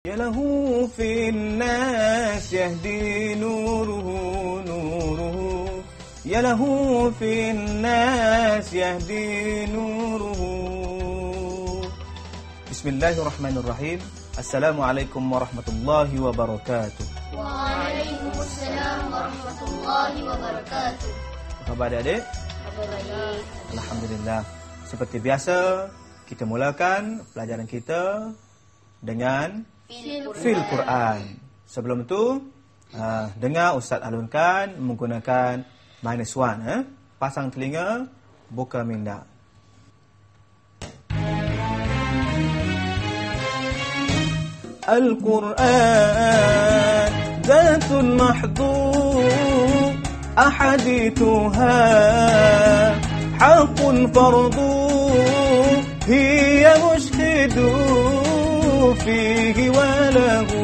يا له في الناس يهدي نوره نوره يا له في الناس يهدي نوره. بسم الله الرحمن الرحيم. Assalamualaikum warahmatullahi wabarakatuh. Waalaikumsalam warahmatullahi wabarakatuh. Apa khabar adik-adik? Kabar baik. Alhamdulillah. Seperti biasa, kita mulakan pelajaran kita dengan Fil Quran. Sebelum itu, dengar Ustaz alunkan menggunakan -1. Pasang telinga, buka minda. Al-Quran Zatun mahdud Ahadithuha Haqqun fardu Hiya mushhidu Fihi walahu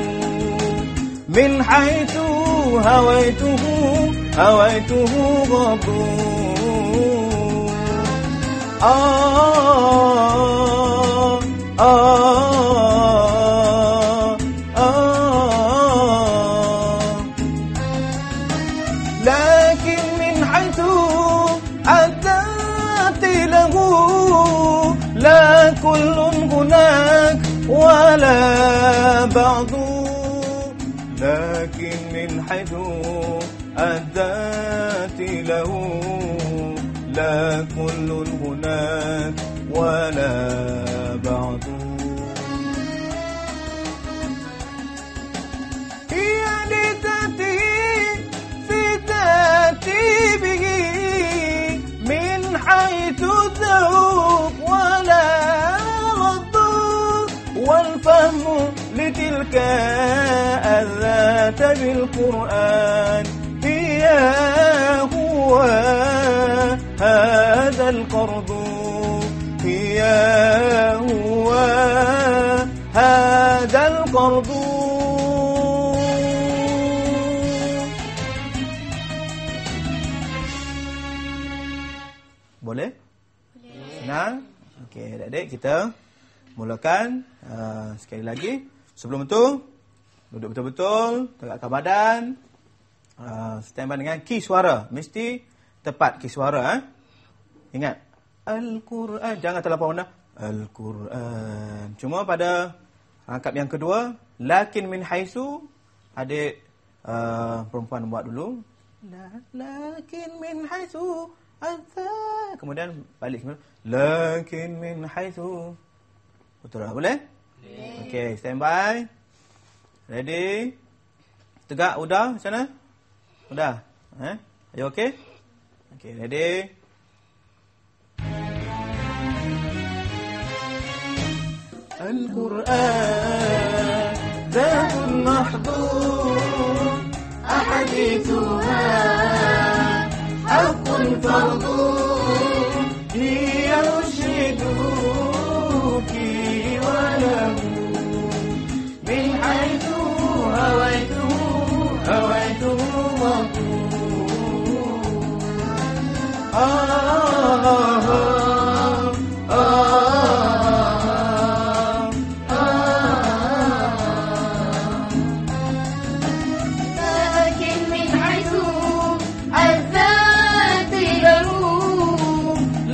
Min haythu Hawaituhu ghadu كل هناك ولا بعض لكن من حيث الذات له لا كل هناك ولا بعض هي لذاته في ترتيبه من حيث الذوق ولا والفهم لتلك الذات بالقرآن هي هو هذا القرض هي هو هذا القرض. Boleh? Senang? Okey, adik-adik kita mulakan sekali lagi. Sebelum itu, duduk betul-betul, tegakkan badan, standby dengan key suara. Mesti tepat key suara. Ingat, Al-Quran, jangan terlampau rendah. Al-Quran. Cuma pada rangkap yang kedua, lakin min haisu, adik perempuan buat dulu. Lakin min haisu, kemudian balik. Lakin min haisu. Betul tak? Boleh? Okey, standby. Ready? Tegak, udah macam mana? Udah? Are you okay? Okey, ready? Al-Quran Zatun mahdud Ahadithuha Haqqun fardu Hiya mushhidu من حيث هويته لكن من حيث الذات له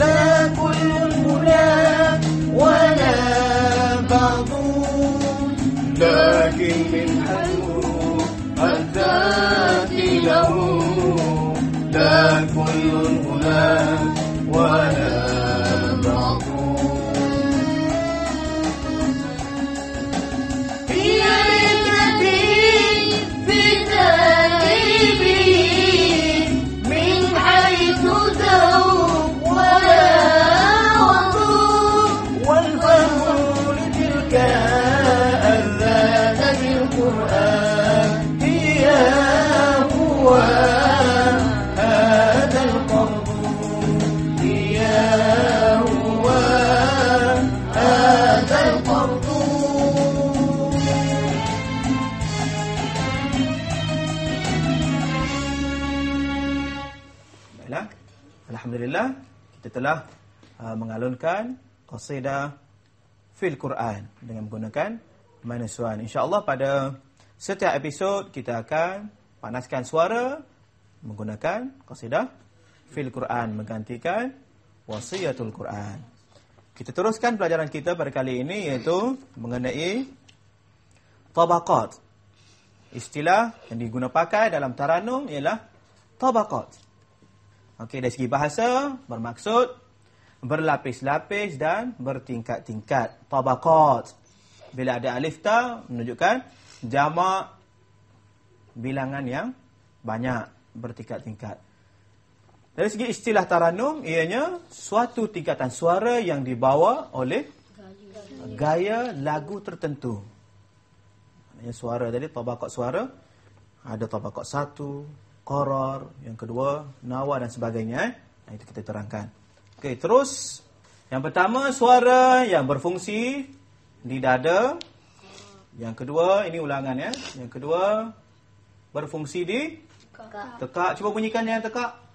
لا كل هناك ولا بعض لكن من حيث الذات له لا كل هناك ولا بعض هي التي في ترتيبه من حيث ذوق ولا وضوء والفهم لتلك الذات بالقرآن هي هو هذا القرض هي هو هذا القرض. Baiklah, alhamdulillah kita telah mengalunkan qasidah Fil Quran dengan menggunakan -1. InsyaAllah pada setiap episod kita akan panaskan suara menggunakan qasidah fil Quran menggantikan wasiyatul Quran. Kita teruskan pelajaran kita pada kali ini iaitu mengenai tabaqat. Istilah yang digunakan pakai dalam taranum ialah tabaqat. Okey, dari segi bahasa bermaksud berlapis-lapis dan bertingkat-tingkat. Tabaqat. Bila ada alif ta menunjukkan jamak bilangan yang banyak, bertingkat-tingkat. Dari segi istilah taranum, ianya suatu tingkatan suara yang dibawa oleh gaya lagu tertentu. Maknanya suara tadi, tabaqat suara, ada tabaqat 1, qarar, yang kedua, nawa dan sebagainya. Itu kita terangkan. Okey, terus yang pertama suara yang berfungsi di dada. Yang kedua, ini ulangan ya. Yang kedua, berfungsi di tekak. Cuba bunyikan yang tekak.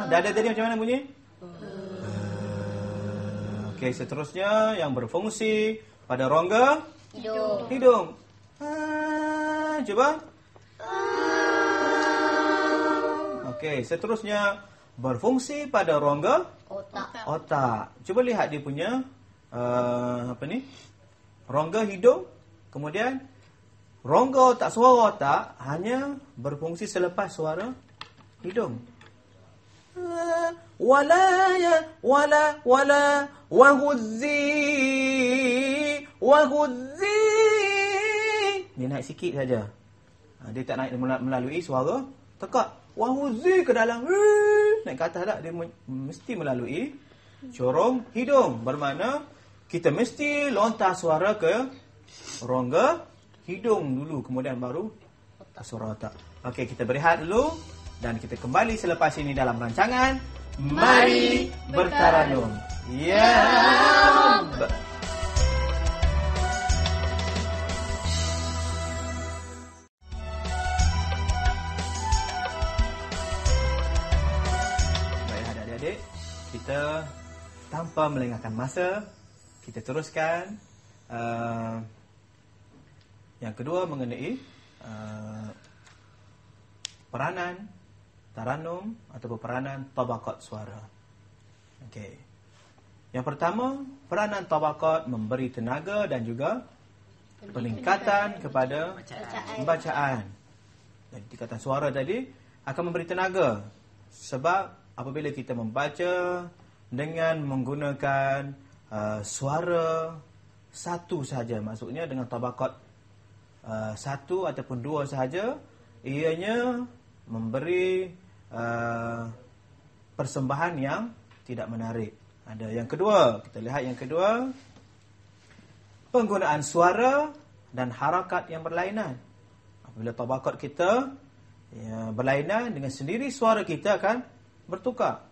Dada tadi macam mana bunyi? Okey, seterusnya yang berfungsi pada rongga hidung. Cuba. Okey, seterusnya berfungsi pada rongga otak. Cuba lihat dia punya rongga hidung, kemudian rongga otak, suara otak hanya berfungsi selepas suara hidung. Wala ya wala wa huzzi. Dia naik sikit saja. Dia tak naik melalui suara tekak. Wa huzzi ke dalam. Naik ke atas tak, dia mesti melalui corong hidung. Bermakna kita mesti lontar suara ke rongga hidung dulu, kemudian baru suara otak. Okey, kita berehat dulu dan kita kembali selepas ini dalam rancangan Mari Bertaranum. Ya Rabb. Baik adik-adik, kita tanpa melengahkan masa, kita teruskan yang kedua mengenai peranan taranum atau peranan tabaqat suara. Okey. Yang pertama, peranan tabaqat memberi tenaga dan juga peningkatan kepada bacaan. Dan tingkatan suara tadi akan memberi tenaga sebab apabila kita membaca dengan menggunakan suara satu sahaja, maksudnya dengan tabaqat satu ataupun dua sahaja, ianya memberi persembahan yang tidak menarik. Ada yang kedua, kita lihat yang kedua, penggunaan suara dan harakat yang berlainan. Apabila tabaqat kita berlainan dengan sendiri, suara kita akan bertukar.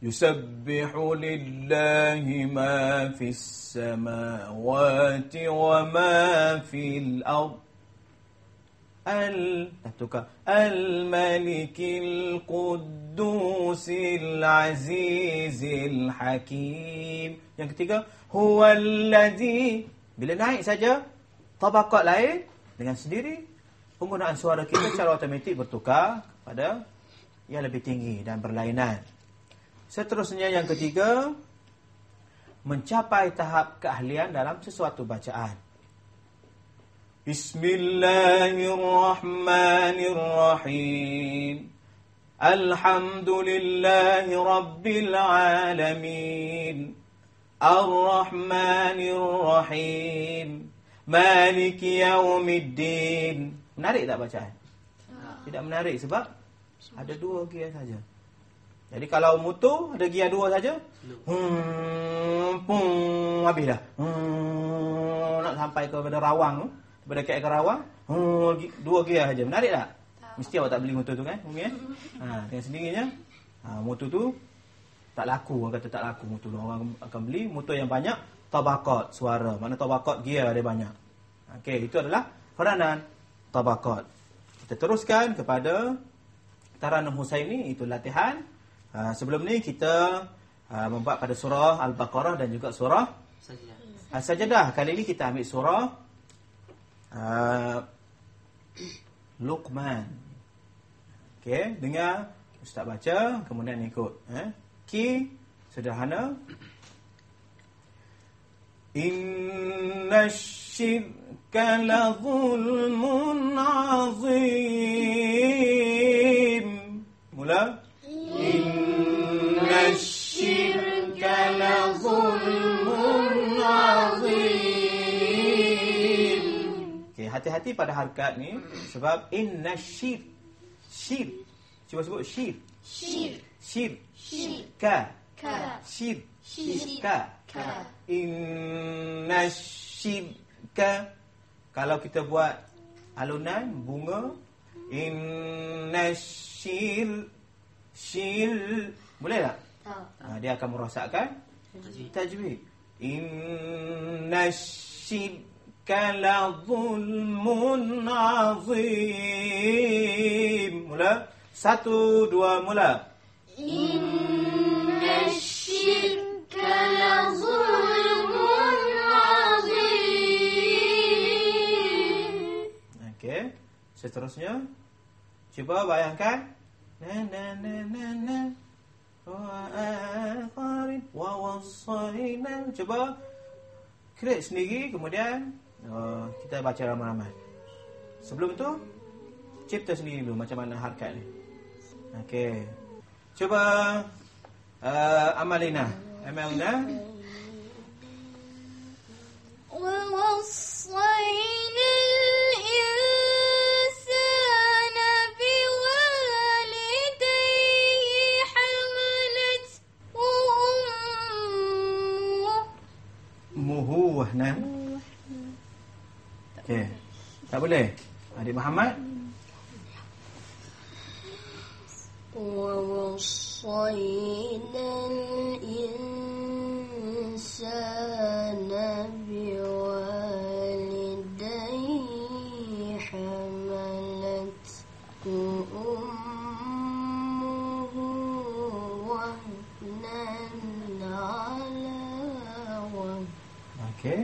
Yusabbihu lillahi ma fis samawati wa ma fil ard. Al-Malikil Quddusil Azizil Hakim. Yang ketiga, Huwallazi. Bila naik saja tabaqat lain dengan sendiri, penggunaan suara kita secara automatik bertukar pada yang lebih tinggi dan berlainan. Seterusnya yang ketiga, mencapai tahap keahlian dalam sesuatu bacaan. Bismillahirrahmanirrahim. Alhamdulillahi Rabbil Alamin. Ar-Rahmanir-Rahim. Maliki Yawmiddin. Menarik tak bacaan? Tidak menarik sebab ada dua gear saja. Jadi kalau mutu ada gear dua saja, habis dah. Nak sampai kepada rawang tu, kepada KL Rawang, dua gear saja. Menarik tak? Mesti awak tak beli motor tu kan? Mungkin dengan sendirinya motor tu tak laku. Orang kata tak laku motor tu. Orang akan beli motor yang banyak tabaqat suara. Maknanya tabaqat gear dia banyak. Okey, itu adalah peranan tabaqat. Kita teruskan kepada Taranum Husaini, itu latihan. Sebelum ni kita membuat pada surah Al-Baqarah dan juga surah Sajadah. Kali ini kita ambil surah Luqman. Okey, dengar Ustaz baca, kemudian ikut. Ki sederhana. Innasyirka la zulmun azim. Mula. Innasyirka la zulmun azim. Okey, hati-hati pada harakat ni sebab innasyir. Syir. Cuba sebut syir. Syir. Syir. Syir. Ka. Ka. Syir. Syir. Ka. Ka. Innasyirka. Kalau kita buat alunan bunga, innasyir. Syir. Boleh tak? Tak. Dia akan merosakkan tajwid. Innasyirka la zulmun azim. Mula. 1, 2, mula. Innasyirka la zulmun azim. Okey. Seterusnya, cuba bayangkan. Na na na na na. Wa akharin wa wassayna. Cuba create sendiri, kemudian kita baca ramai-ramai. Sebelum tu, cipta sendiri dulu macam mana harakat ni. Okey. Cuba Amalina. Amalina. ووصينا الإنسان بوالديه حملته أمه Muhu wahnan. Okey. Tak boleh. Adik Muhammad. ووصينا الإنسان بوالديه حملته أمه وهنا على وهن. Okey.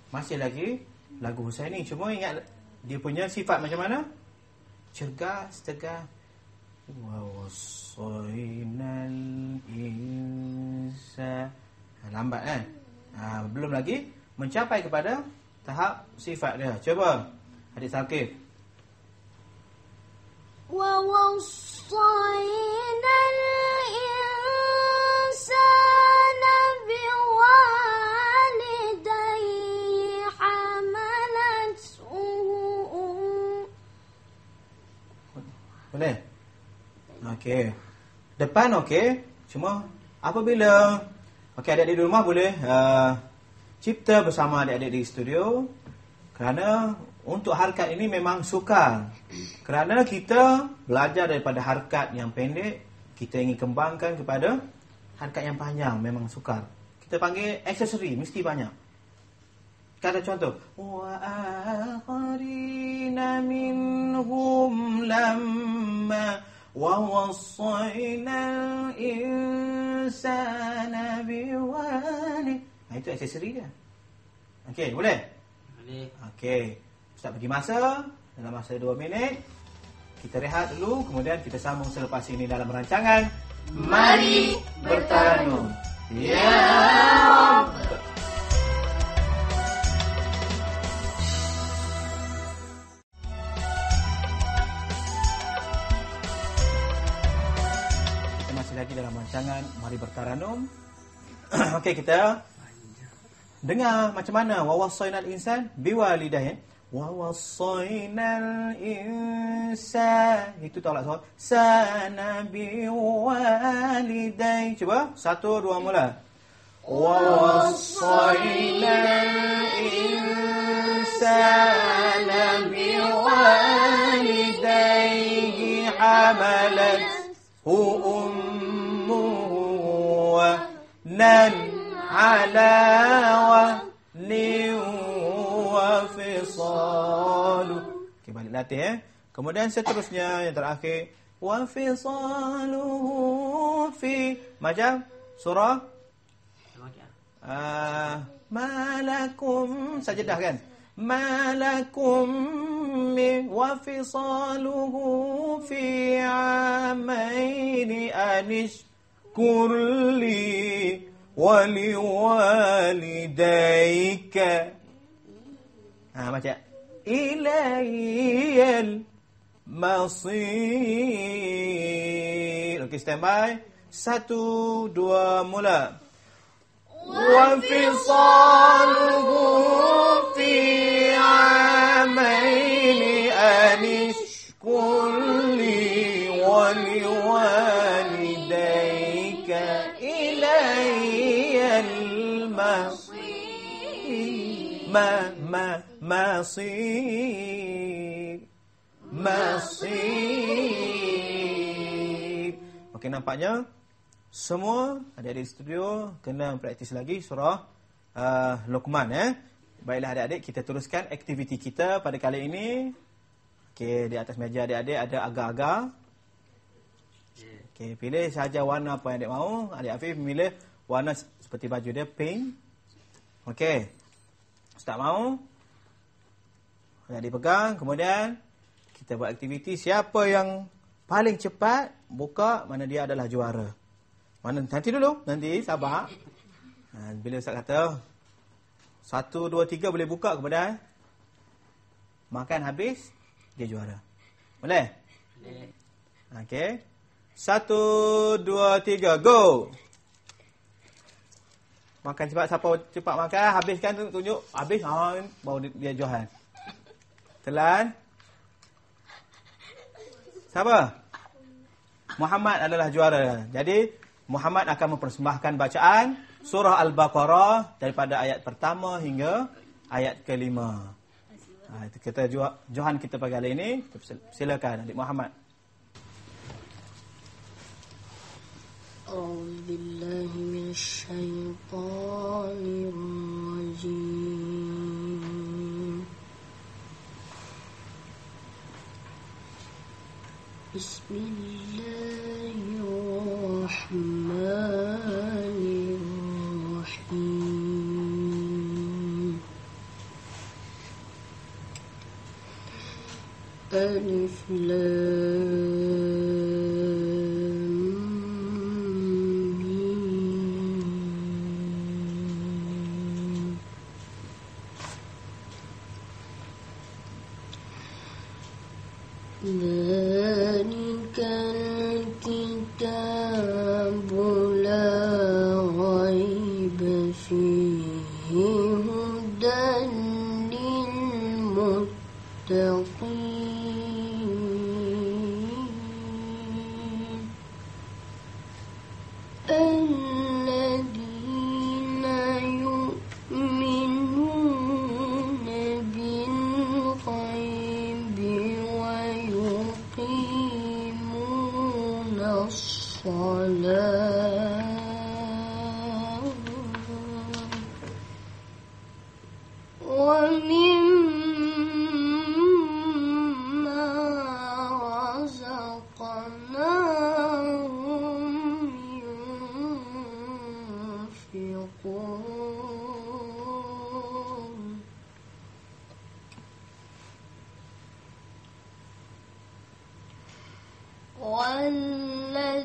Masih lagi lagu Husaini. Cuma ingat dia punya sifat macam mana? Cergas, tegak. Wa wasainal insa. Lambat kan? Belum lagi mencapai kepada tahap sifat dia. Cuba Adik Saqif. ووصينا الإنسان بوالديه حملته Boleh? Okey. Depan okey. Cuma apabila adik-adik di rumah boleh cipta bersama adik-adik di studio. Kerana untuk harakat ini memang sukar. Kerana kita belajar daripada harakat yang pendek, kita ingin kembangkan kepada harakat yang panjang, memang sukar. Kita panggil aksesori, mesti banyak. Kata contoh, wa akharina minhum lamma wa wassayna insana biwalidayhi. Itu aksesori dia. Okey, boleh? Boleh. Okey. Ustaz bagi masa dalam masa 2 minit. Kita rehat dulu, kemudian kita sambung selepas ini dalam rancangan Mari Bertaranum. Ya Rabb. Lagi dalam rancangan Mari Bertaranum. Okey, kita dengar macam mana wa wasainal insan biwalidayhi. Wa wasainal insan, itu tolak soal. Sana biwalidayhi. Cuba 1, 2 mula. Wa wasainal insana biwalidayhi hamalathu nan ala wahnin wa fisalu. Okey, balik latih Kemudian seterusnya yang terakhir wa fisaluhu fi macam surah malakum sajadah kan. Malakum wa fisaluhu fi amaini anishkur li wa liwalidayka. Baca. Ilayyal masir. Okey, standby. 1, 2, mula. Wa fisaluhu fi amaini anishkur li wa liwalidayka ilayyal masir. Masir. Okey, nampaknya semua adik-adik studio kena praktis lagi surah Luqman. Baiklah adik-adik, kita teruskan aktiviti kita pada kali ini. Okey, di atas meja adik-adik ada agar-agar. Okey, pilih saja warna apa yang adik mahu. Adik Afif pilih warna seperti baju dia, pink. Okey. Ustaz mahu. Adik pegang, kemudian kita buat aktiviti. Siapa yang paling cepat buka, mana dia adalah juara. Mana nanti dulu, nanti sabar. Bila Ustaz kata 1, 2, 3 boleh buka kemudian makan habis, dia juara. Boleh? Boleh. Okey. 1, 2, 3, go. Makan cepat, siapa cepat makan, habiskan tunjuk, habis baru dia juara. Telan. Siapa? Muhammad adalah juara. Jadi Muhammad akan mempersembahkan bacaan surah Al-Baqarah daripada ayat pertama hingga ayat ke-5. Itu kita johan kita pagi hari ini. Silakan adik Muhammad. A'udzubillahi minasyaitonir rajim. Bismillahirrahmanirrahim. Alif Lam Mim. Dzalikal kitabu la raiba fihi hudan lil muttaqin alladzina yu'minuna bil ghaibi wa yuqimuna as-salah wa mimma razaqnahum yunfiqun. وَالَّذِينَ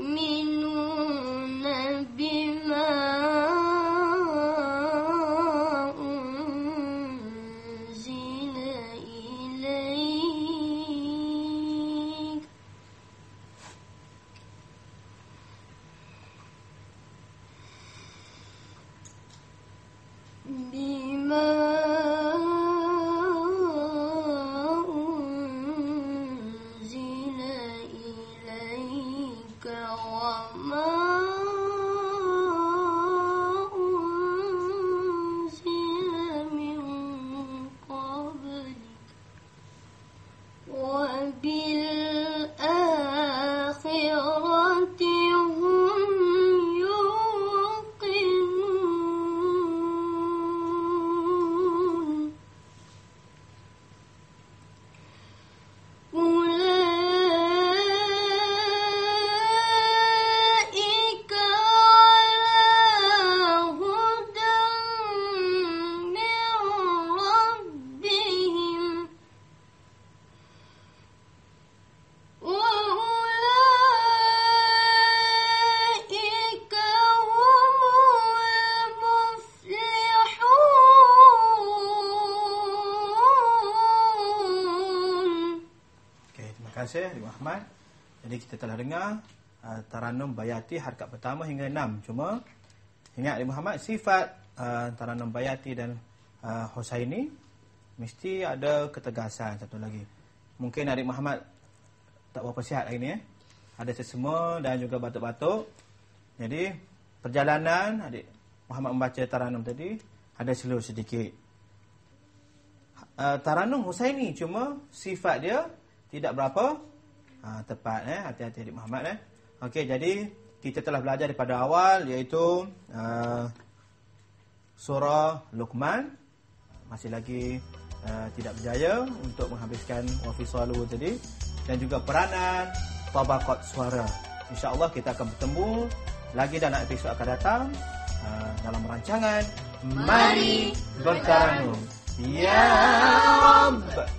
يُؤْمِنُونَ بِمَا أُنزِلَ إِلَيْكَ وما أنزل من قبلك وبالآخرة هم يوقنون. kasih Adik Muhammad. Jadi kita telah dengar Taranum Bayati harakat pertama hingga 6. Cuma ingat Adik Muhammad, sifat Taranum Bayati dan Husaini mesti ada ketegasan satu lagi. Mungkin Adik Muhammad tak berapa sihat hari ni Ada sesama dan juga batuk-batuk. Jadi perjalanan Adik Muhammad membaca Taranum tadi ada slow sedikit. Taranum Husaini cuma sifat dia tidak berapa tepat. Hati-hati Adik Muhammad. Okey, jadi kita telah belajar daripada awal, iaitu surah Luqman. Masih lagi tidak berjaya untuk menghabiskan wafisalu tadi, dan juga peranan tabaqat suara. InsyaAllah kita akan bertemu lagi dalam episod akan datang dalam rancangan Mari Bertaranum. Ya Rabb.